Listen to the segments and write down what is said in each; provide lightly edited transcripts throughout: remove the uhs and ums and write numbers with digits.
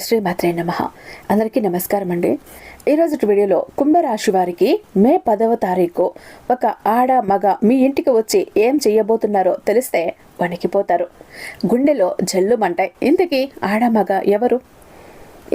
శ్రీమాత్రే నమః. అందరికీ నమస్కారం అండి. ఈరోజు వీడియోలో కుంభరాశి వారికి మే 10వ తారీఖు ఒక ఆడ మగ మీ ఇంటికి వచ్చి ఏం చేయబోతున్నారో తెలిస్తే వణికిపోతారు. గుండెలో జల్లుమంటాయి. ఇంతకీ ఆడ మగ ఎవరు,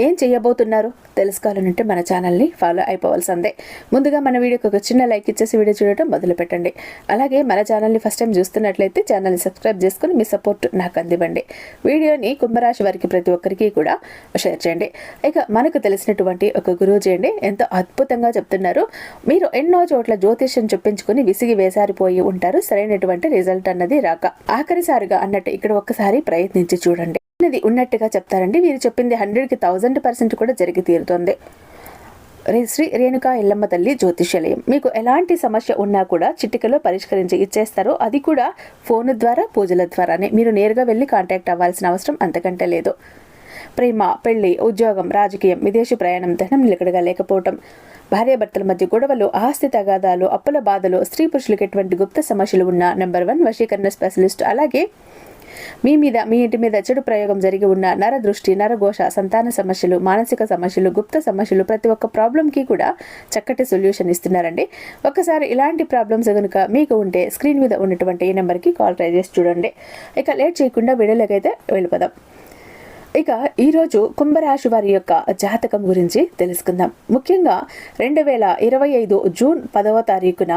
ఏం చేయబోతున్నారు తెలుసుకోవాలంటే మన ఛానల్ని ఫాలో అయిపోవాల్సిందే. ముందుగా మన వీడియోకి ఒక చిన్న లైక్ ఇచ్చేసి వీడియో చూడటం మొదలు పెట్టండి. అలాగే మన ఛానల్ని ఫస్ట్ టైం చూస్తున్నట్లయితే ఛానల్ని సబ్స్క్రైబ్ చేసుకుని మీ సపోర్ట్ నాకు అందివ్వండి. వీడియోని కుంభరాశి వారికి ప్రతి ఒక్కరికి కూడా షేర్ చేయండి. ఇక మనకు తెలిసినటువంటి ఒక గురూజీ అండి ఎంతో అద్భుతంగా చెప్తున్నారు. మీరు ఎన్నో చోట్ల జ్యోతిష్యం చెప్పించుకుని విసిగి వేసారిపోయి ఉంటారు, సరైనటువంటి రిజల్ట్ అన్నది రాక. ఆఖరిసారిగా అన్నట్టు ఇక్కడ ఒక్కసారి ప్రయత్నించి చూడండి. అనేది ఉన్నట్టుగా చెప్తారండి. వీరు చెప్పింది 100కి 1000% కూడా జరిగి తీరుతుంది. శ్రీ రేణుకా ఎల్లమ్మ తల్లి జ్యోతిష్యాలయం. మీకు ఎలాంటి సమస్య ఉన్నా కూడా చిటికలో పరిష్కరించి ఇచ్చేస్తారు. అది కూడా ఫోన్ ద్వారా, పూజల ద్వారానే. మీరు నేరుగా వెళ్ళి కాంటాక్ట్ అవ్వాల్సిన అవసరం అంతకంటే లేదు. ప్రేమ, పెళ్లి, ఉద్యోగం, రాజకీయం, విదేశీ ప్రయాణం, ధనం నిలకడగా లేకపోవటం, భార్యాభర్తల మధ్య గొడవలు, ఆస్తి తగాదాలు, అప్పుల బాధలు, స్త్రీ పురుషులకు ఎటువంటి గుప్త సమస్యలు ఉన్న నెంబర్ 1 వశీకరణ స్పెషలిస్ట్. అలాగే మీ ఇంటి మీద చెడు ప్రయోగం జరిగి ఉన్న నరదృష్టి, నరఘోష, సంతాన సమస్యలు, మానసిక సమస్యలు, గుప్త సమస్యలు, ప్రతి ఒక్క ప్రాబ్లంకి కూడా చక్కటి సొల్యూషన్ ఇస్తున్నారండి. ఒకసారి ఇలాంటి ప్రాబ్లమ్స్ కనుక మీకు ఉంటే స్క్రీన్ మీద ఉన్నటువంటి ఈ నెంబర్కి కాల్ ట్రై చేసి చూడండి. ఇక లేట్ చేయకుండా వీడియోలోకైతే వెళ్ళిపోదాం. ఇక ఈరోజు కుంభరాశి వారి యొక్క జాతకం గురించి తెలుసుకుందాం. ముఖ్యంగా 2025 జూన్ 10వ తారీఖున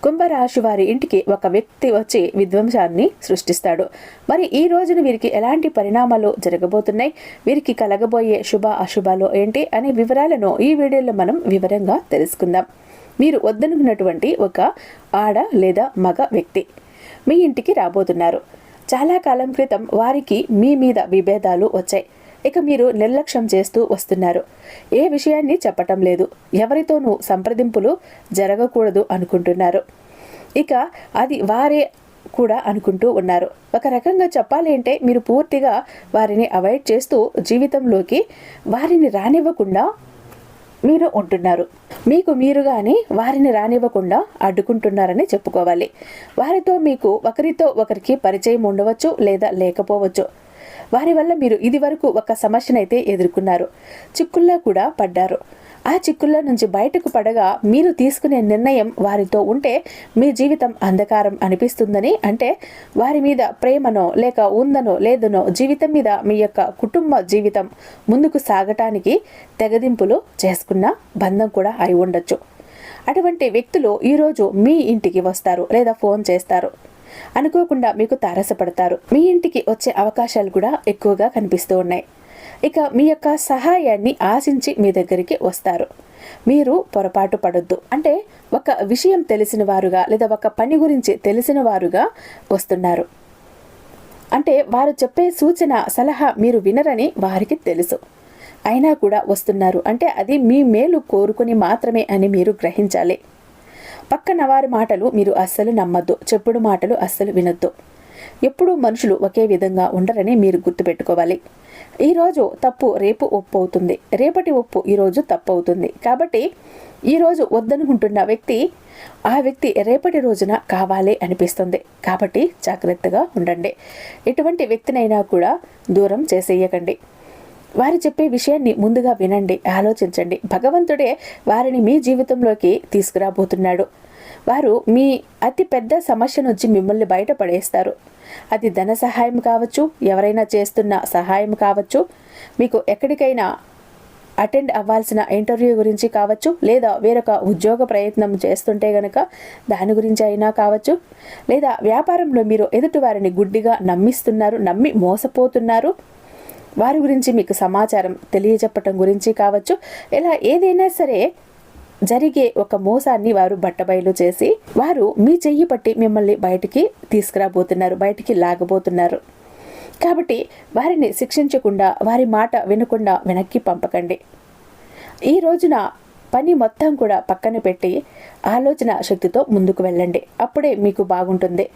కుంభరాశి వారి ఇంటికి ఒక వ్యక్తి వచ్చి విధ్వంసాన్ని సృష్టిస్తాడు. మరి ఈ రోజున వీరికి ఎలాంటి పరిణామాలు జరగబోతున్నాయి, వీరికి కలగబోయే శుభ అశుభాలు ఏంటి అనే వివరాలను ఈ వీడియోలో మనం వివరంగా తెలుసుకుందాం. మీరు వద్దనుకున్నటువంటి ఒక ఆడ లేదా మగ వ్యక్తి మీ ఇంటికి రాబోతున్నారు. చాలా కాలం క్రితం వారికి మీ మీద విభేదాలు వచ్చాయి. ఇక మీరు నిర్లక్ష్యం చేస్తూ వస్తున్నారు. ఏ విషయాన్ని చెప్పటం లేదు. ఎవరితోనూ సంప్రదింపులు జరగకూడదు అనుకుంటున్నారు. ఇక అది వారే కూడా అనుకుంటూ ఉన్నారు. ఒక రకంగా చెప్పాలి అంటే మీరు పూర్తిగా వారిని అవాయిడ్ చేస్తూ జీవితంలోకి వారిని రానివ్వకుండా మీరు ఉంటున్నారు. మీకు మీరుగానే వారిని రానివ్వకుండా అడ్డుకుంటున్నారని చెప్పుకోవాలి. వారితో మీకు ఒకరితో ఒకరికి పరిచయం ఉండవచ్చు లేదా లేకపోవచ్చు. వారి వల్ల మీరు ఇది వరకు ఒక సమస్యనైతే ఎదుర్కొన్నారు, చిక్కుల్లో కూడా పడ్డారు. ఆ చిక్కుల్లో నుంచి బయటకు పడగా మీరు తీసుకునే నిర్ణయం వారితో ఉంటే మీ జీవితం అంధకారం అనిపిస్తుందని, అంటే వారి మీద ప్రేమనో లేక ఉందనో లేదనో జీవితం మీద మీ యొక్క కుటుంబ జీవితం ముందుకు సాగటానికి తెగదింపులు చేసుకున్న బంధం కూడా అయి ఉండొచ్చు. అటువంటి వ్యక్తులు ఈరోజు మీ ఇంటికి వస్తారు లేదా ఫోన్ చేస్తారు. అనుకోకుండా మీకు తారసపడతారు. మీ ఇంటికి వచ్చే అవకాశాలు కూడా ఎక్కువగా కనిపిస్తూ ఉన్నాయి. ఇక మీ యొక్క సహాయాన్ని ఆశించి మీ దగ్గరికి వస్తారు. మీరు పొరపాటు పడొద్దు. అంటే ఒక విషయం తెలిసిన వారుగా లేదా ఒక పని గురించి తెలిసిన వారుగా వస్తున్నారు. అంటే వారు చెప్పే సూచన, సలహా మీరు వినరని వారికి తెలుసు. అయినా కూడా వస్తున్నారు అంటే అది మీ మేలు కోరుకుని మాత్రమే అని మీరు గ్రహించాలి. పక్కన వారి మాటలు మీరు అస్సలు నమ్మద్దు. చెప్పుడు మాటలు అస్సలు వినొద్దు. ఎప్పుడూ మనుషులు ఒకే విధంగా ఉండరని మీరు గుర్తుపెట్టుకోవాలి. ఈరోజు తప్పు రేపు ఒప్పు అవుతుంది, రేపటి ఒప్పు ఈరోజు తప్పు అవుతుంది. కాబట్టి ఈరోజు వద్దనుకుంటున్న వ్యక్తి ఆ వ్యక్తి రేపటి రోజున కావాలి అనిపిస్తుంది. కాబట్టి జాగ్రత్తగా ఉండండి. ఎటువంటి వ్యక్తినైనా కూడా దూరం చేసేయకండి. వారు చెప్పే విషయాన్ని ముందుగా వినండి, ఆలోచించండి. భగవంతుడే వారిని మీ జీవితంలోకి తీసుకురాబోతున్నాడు. వారు మీ అతి పెద్ద సమస్య నుంచి మిమ్మల్ని బయటపడేస్తారు. అది ధన సహాయం కావచ్చు, ఎవరైనా చేస్తున్న సహాయం కావచ్చు, మీకు ఎక్కడికైనా అటెండ్ అవ్వాల్సిన ఇంటర్వ్యూ గురించి కావచ్చు, లేదా వేరొక ఉద్యోగ ప్రయత్నం చేస్తుంటే గనక దాని గురించి అయినా కావచ్చు, లేదా వ్యాపారంలో మీరు ఎదుటి వారిని గుడ్డిగా నమ్మిస్తున్నారు, నమ్మి మోసపోతున్నారు, వారి గురించి మీకు సమాచారం తెలియజెప్పటం గురించి కావచ్చు. ఇలా ఏదైనా సరే జరిగే ఒక మోసాన్ని వారు బట్టబయలు చేసి వారు మీ చెయ్యి పట్టి మిమ్మల్ని బయటికి తీసుకురాబోతున్నారు, బయటికి లాగబోతున్నారు. కాబట్టి వారిని శిక్షించకుండా, వారి మాట వినకుండా వెనక్కి పంపకండి. ఈ రోజున పని మొత్తం కూడా పక్కన పెట్టి ఆలోచన శక్తితో ముందుకు వెళ్ళండి. అప్పుడే మీకు బాగుంటుంది.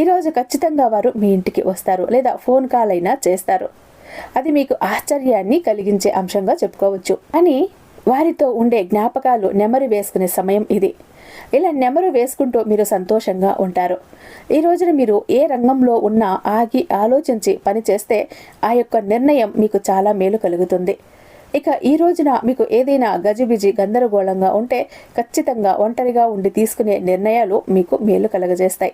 ఈరోజు ఖచ్చితంగా వారు మీ ఇంటికి వస్తారు లేదా ఫోన్ కాల్ అయినా చేస్తారు. అది మీకు ఆశ్చర్యాన్ని కలిగించే అంశంగా చెప్పుకోవచ్చు. అని వారితో ఉండే జ్ఞాపకాలు నెమరు వేసుకునే సమయం ఇది. ఇలా నెమరు వేసుకుంటూ మీరు సంతోషంగా ఉంటారు. ఈ రోజున మీరు ఏ రంగంలో ఉన్నా ఆగి ఆలోచించి పని చేస్తే ఆ యొక్క నిర్ణయం మీకు చాలా మేలు కలుగుతుంది. ఇక ఈ రోజున మీకు ఏదైనా గజిబిజి గందరగోళంగా ఉంటే ఖచ్చితంగా ఒంటరిగా ఉండి తీసుకునే నిర్ణయాలు మీకు మేలు కలగజేస్తాయి.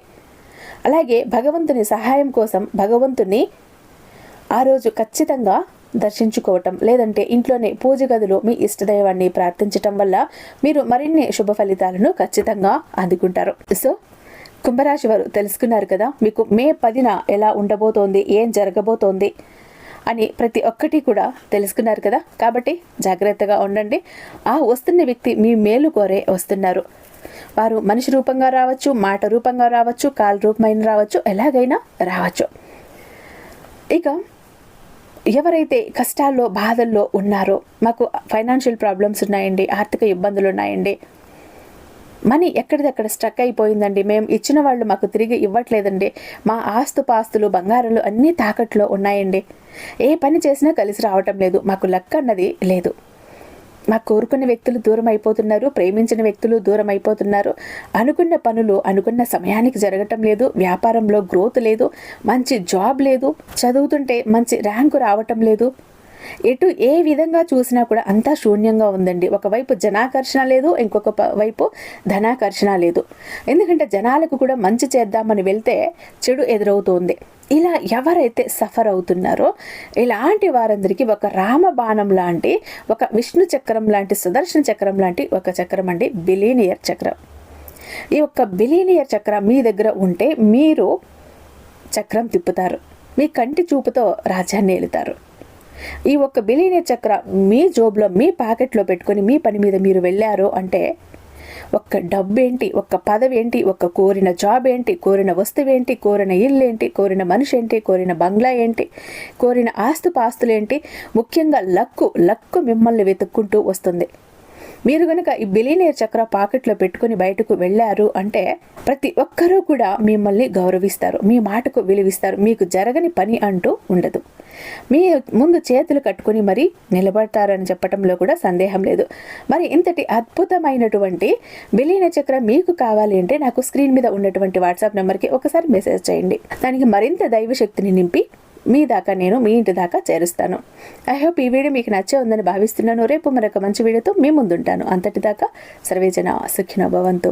అలాగే భగవంతుని సహాయం కోసం భగవంతుని ఆ రోజు ఖచ్చితంగా దర్శించుకోవటం, లేదంటే ఇంట్లోనే పూజ గదిలో మీ ఇష్టదైవాన్ని ప్రార్థించటం వల్ల మీరు మరిన్ని శుభ ఫలితాలను ఖచ్చితంగా అందుకుంటారు. సో కుంభరాశి వారు తెలుసుకున్నారు కదా, మీకు మే 10న ఎలా ఉండబోతోంది, ఏం జరగబోతోంది అని ప్రతి ఒక్కటి కూడా తెలుసుకున్నారు కదా. కాబట్టి జాగ్రత్తగా ఉండండి. ఆ వస్తున్న వ్యక్తి మీ మేలు కోరే వస్తున్నారు. వారు మనిషి రూపంగా రావచ్చు, మాట రూపంగా రావచ్చు, కాల్ రూపమైన రావచ్చు, ఎలాగైనా రావచ్చు. ఇక ఎవరైతే కష్టాల్లో బాధల్లో ఉన్నారో, మాకు ఫైనాన్షియల్ ప్రాబ్లమ్స్ ఉన్నాయండి, ఆర్థిక ఇబ్బందులు ఉన్నాయండి, మనీ ఎక్కడిదక్కడ స్ట్రక్ అయిపోయిందండి, మేము ఇచ్చిన వాళ్ళు మాకు తిరిగి ఇవ్వట్లేదండి, మా ఆస్తుపాస్తులు బంగారాలు అన్నీ తాకట్లో ఉన్నాయండి, ఏ పని చేసినా కలిసి రావటం లేదు, మాకు లక్ అన్నది లేదు, మాకు కోరుకున్న వ్యక్తులు దూరం అయిపోతున్నారు, ప్రేమించిన వ్యక్తులు దూరం అయిపోతున్నారు, అనుకున్న పనులు అనుకున్న సమయానికి జరగటం లేదు, వ్యాపారంలో గ్రోత్ లేదు, మంచి జాబ్ లేదు, చదువుతుంటే మంచి ర్యాంకు రావటం లేదు, ఎటు ఏ విధంగా చూసినా కూడా అంతా శూన్యంగా ఉందండి. ఒకవైపు జనాకర్షణ లేదు, ఇంకొక వైపు ధనాకర్షణ లేదు. ఎందుకంటే జనాలకు కూడా మంచి చేద్దామని వెళ్తే చెడు ఎదురవుతుంది. ఇలా ఎవరైతే సఫర్ అవుతున్నారో ఇలాంటి వారందరికీ ఒక రామబాణం లాంటి, ఒక విష్ణు చక్రం లాంటి, సుదర్శన చక్రం లాంటి ఒక చక్రం అండి బిలీనియర్ చక్రం. ఈ ఒక్క బిలీనియర్ చక్రం మీ దగ్గర ఉంటే మీరు చక్రం తిప్పుతారు, మీ కంటి చూపుతో రాజ్యాన్ని ఏలుతారు. ఈ ఒక్క బిలీనియర్ చక్రం మీ జోబులో, మీ పాకెట్లో పెట్టుకొని మీ పని మీద మీరు వెళ్ళారు అంటే ఒక్క డబ్బు ఏంటి, ఒక్క పదవి ఏంటి, ఒక్క కోరిన జాబ్ ఏంటి, కోరిన వస్తువు ఏంటి, కోరిన ఇల్లు ఏంటి, కోరిన మనిషి ఏంటి, కోరిన బంగ్లా ఏంటి, కోరిన ఆస్తుపాస్తులు ఏంటి, ముఖ్యంగా లక్కు మిమ్మల్ని వెతుక్కుంటూ వస్తుంది. మీరు కనుక ఈ బిలీనియర్ చక్ర పాకెట్లో పెట్టుకుని బయటకు వెళ్ళారు అంటే ప్రతి ఒక్కరూ కూడా మిమ్మల్ని గౌరవిస్తారు, మీ మాటకు విలువిస్తారు, మీకు జరగని పని అంటూ ఉండదు. మీ ముందు చేతులు కట్టుకుని మరి నిలబడతారని చెప్పడంలో కూడా సందేహం లేదు. మరి ఇంతటి అద్భుతమైనటువంటి బిలీనియర్ చక్రం మీకు కావాలి అంటే నాకు స్క్రీన్ మీద ఉన్నటువంటి వాట్సాప్ నెంబర్కి ఒకసారి మెసేజ్ చేయండి. దానికి మరింత దైవశక్తిని నింపి మీ ఇంటి దాకా చేరుస్తాను. ఐ హోప్ ఈ వీడియో మీకు నచ్చే ఉందని భావిస్తున్నాను. రేపు మరొక మంచి వీడియోతో మీ ముందుంటాను. అంతటిదాకా సర్వేజన సుఖినో భవంతు.